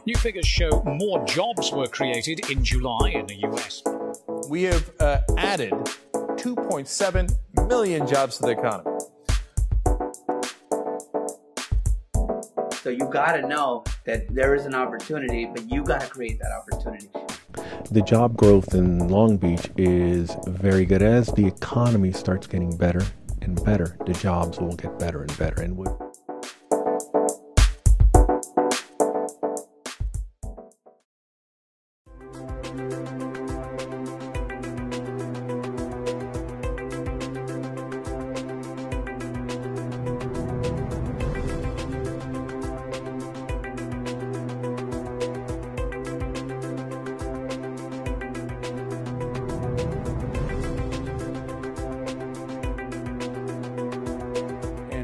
New figures show more jobs were created in July in the US. We have added 2.7 million jobs to the economy. So you got to know that there is an opportunity, but you got to create that opportunity. The job growth in Long Beach is very good. As the economy starts getting better and better, the jobs will get better and better. And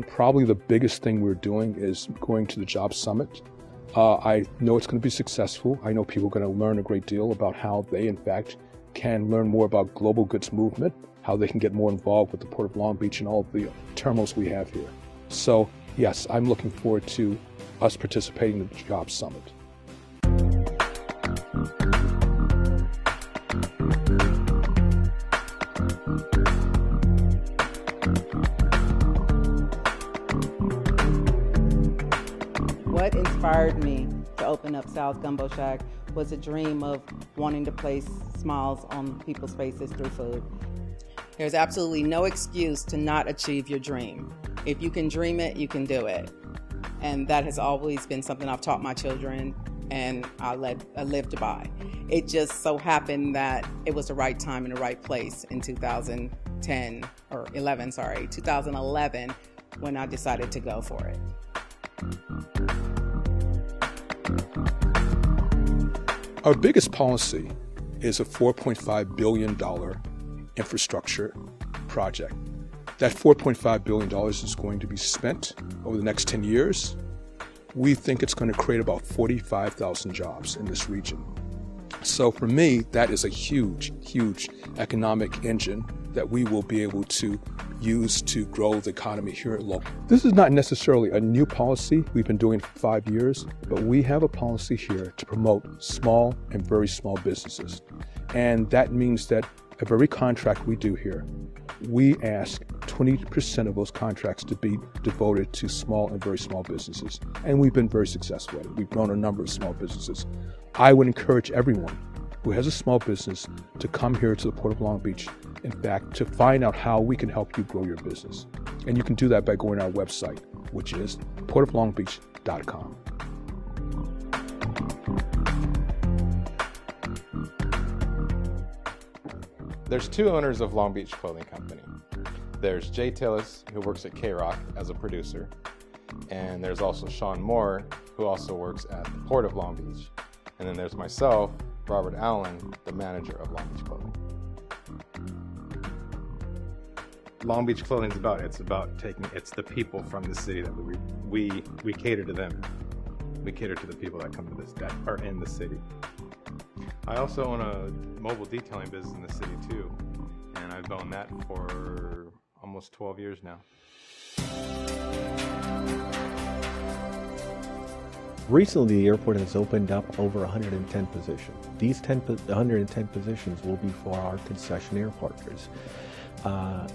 probably the biggest thing we're doing is going to the Job Summit. I know it's going to be successful. I know people are going to learn a great deal about how they, in fact, can learn more about global goods movement, how they can get more involved with the Port of Long Beach and all of the terminals we have here. So, yes, I'm looking forward to us participating in the Job Summit. What inspired me to open up Sal's Gumbo Shack was a dream of wanting to place smiles on people's faces through food. There's absolutely no excuse to not achieve your dream. If you can dream it, you can do it. And that has always been something I've taught my children, and I lived by. It just so happened that it was the right time and the right place in 2011, when I decided to go for it. Our biggest policy is a $4.5 billion infrastructure project. That $4.5 billion is going to be spent over the next 10 years. We think it's going to create about 45,000 jobs in this region. So for me, that is a huge, huge economic engine that we will be able to use to grow the economy here at local. This is not necessarily a new policy. We've been doing it for 5 years, but we have a policy here to promote small and very small businesses. And that means that every contract we do here, we ask 20% of those contracts to be devoted to small and very small businesses. And we've been very successful at it. We've grown a number of small businesses. I would encourage everyone who has a small business to come here to the Port of Long Beach, in fact, to find out how we can help you grow your business. And you can do that by going to our website, which is portoflongbeach.com. There's two owners of Long Beach Clothing Company. There's Jay Tillis, who works at K-Rock as a producer, and there's also Sean Moore, who also works at the Port of Long Beach. And then there's myself, Robert Allen, the manager of Long Beach Clothing. Long Beach Clothing it's the people from the city that we cater to them. We cater to the people that come to this, that are in the city. I also own a mobile detailing business in the city too, and I've owned that for almost 12 years now. recently, the airport has opened up over 110 positions. These 110 positions will be for our concessionaire partners.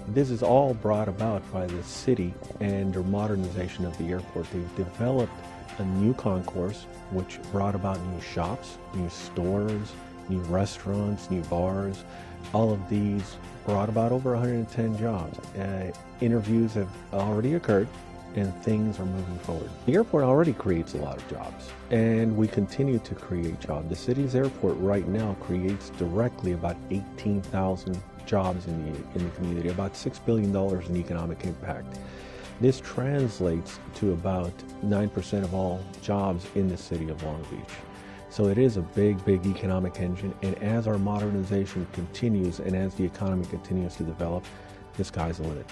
This is all brought about by the city and their modernization of the airport. They've developed a new concourse, which brought about new shops, new stores, new restaurants, new bars. All of these brought about over 110 jobs. Interviews have already occurred and things are moving forward. The airport already creates a lot of jobs, and we continue to create jobs. The city's airport right now creates directly about 18,000 jobs in the community, about $6 billion in economic impact. This translates to about 9% of all jobs in the city of Long Beach. So it is a big, big economic engine, and as our modernization continues and as the economy continues to develop, the sky's the limit.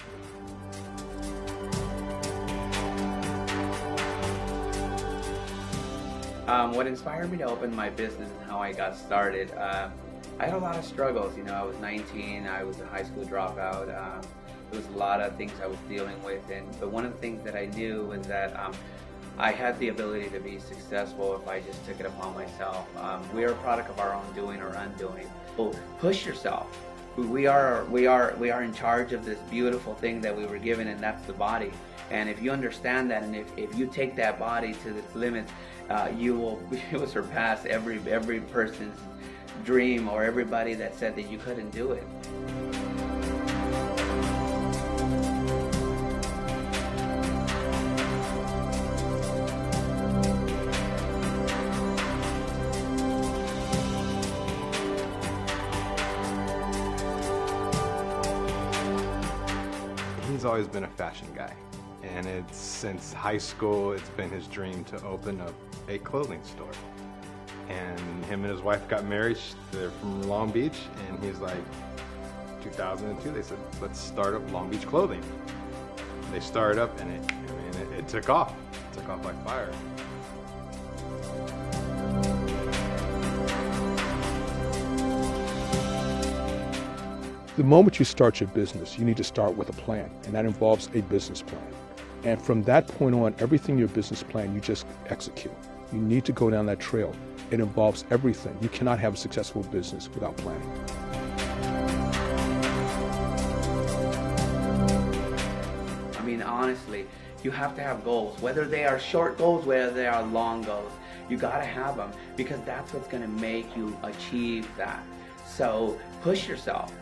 What inspired me to open my business and how I got started, I had a lot of struggles. You know, I was 19, I was a high school dropout. There was a lot of things I was dealing with, but one of the things that I knew was that I had the ability to be successful if I just took it upon myself. We are a product of our own doing or undoing. So push yourself. We are in charge of this beautiful thing that we were given, and that's the body. And if you understand that, and if you take that body to its limits, you will surpass every person's dream, or everybody that said that you couldn't do it. He's always been a fashion guy, and it's since high school it's been his dream to open up a clothing store. And him and his wife got married. They're from Long Beach, and he's like, 2002 they said, let's start up Long Beach Clothing. They started up, and it took off. It took off like fire. The moment you start your business, you need to start with a plan, and that involves a business plan. And from that point on, everything in your business plan, you just execute. You need to go down that trail. It involves everything. You cannot have a successful business without planning. I mean, honestly, you have to have goals, whether they are short goals, whether they are long goals. You gotta have them, because that's what's gonna make you achieve that. So push yourself.